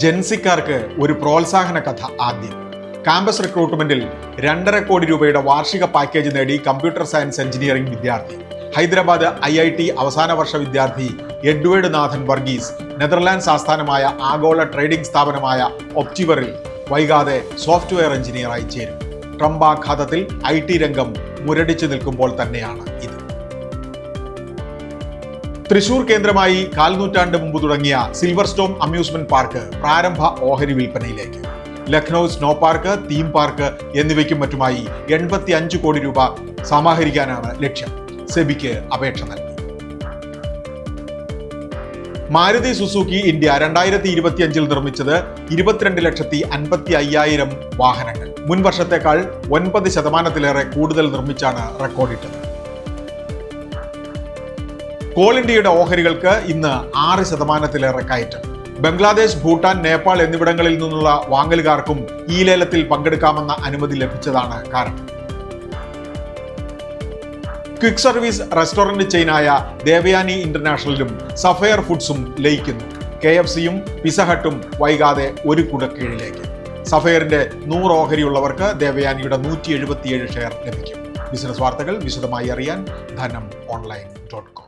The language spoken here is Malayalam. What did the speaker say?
ജെൻസിക്കാർക്ക് ഒരു പ്രോത്സാഹന കഥ ആദ്യം. ക്യാമ്പസ് റിക്രൂട്ട്മെന്റിൽ 2.5 കോടി രൂപയുടെ വാർഷിക പാക്കേജ് നേടി കമ്പ്യൂട്ടർ സയൻസ് എഞ്ചിനീയറിംഗ് വിദ്യാർത്ഥി. ഹൈദരാബാദ് IIT അവസാന വർഷ വിദ്യാർത്ഥി എഡ്വേർഡ് നാഥൻ വർഗീസ് നെതർലാൻഡ്സ് ആസ്ഥാനമായ ആഗോള ട്രേഡിംഗ് സ്ഥാപനമായ ഒപ്റ്റിവറിൽ വൈകാതെ സോഫ്റ്റ്വെയർ എഞ്ചിനീയറായി ചേരും. ട്രംപാഘാതത്തിൽ IT രംഗം മുരടിച്ചു നിൽക്കുമ്പോൾ തന്നെയാണ് ഇത്. തൃശൂർ കേന്ദ്രമായി 4 നൂറ്റാണ്ട് മുമ്പ് തുടങ്ങിയ സിൽവർ സ്റ്റോം അമ്യൂസ്മെന്റ് പാർക്ക് പ്രാരംഭ ഓഹരി വിൽപ്പനയിലേക്ക്. Lucknow snow park, theme park എന്നിവയ്ക്കും മറ്റുമായി 85 കോടി രൂപ സമാഹരിക്കാനാണ് ലക്ഷ്യം. സെബിക്ക് അപേക്ഷ നൽകി. മാരുതി സുസുക്കി ഇന്ത്യ 2025 നിർമ്മിച്ചത് 22,50,500 വാഹനങ്ങൾ. മുൻ വർഷത്തേക്കാൾ 9% കൂടുതൽ നിർമ്മിച്ചാണ് റെക്കോർഡിട്ടത്. കോൾ ഇന്ത്യയുടെ ഓഹരികൾക്ക് ഇന്ന് 6% കയറ്റം. ബംഗ്ലാദേശ്, ഭൂട്ടാൻ, നേപ്പാൾ എന്നിവിടങ്ങളിൽ നിന്നുള്ള വാങ്ങലുകാർക്കും ഈ ലേലത്തിൽ പങ്കെടുക്കാമെന്ന അനുമതി ലഭിച്ചതാണ് കാരണം. ക്വിക്ക് സർവീസ് റെസ്റ്റോറന്റ് ചെയിനായ ദേവയാനി ഇന്റർനാഷണലും സഫയർ ഫുഡ്സും ലയിക്കുന്നു. KFCയും പിസഹട്ടും വൈകാതെ ഒരു കുടക്കീഴിലേക്ക്. സഫയറിന്റെ 100 ഓഹരിയുള്ളവർക്ക് ദേവയാനിയുടെ 177 ഷെയർ ലഭിക്കും. ബിസിനസ് വാർത്തകൾ വിശദമായി അറിയാൻ ധനം online.com.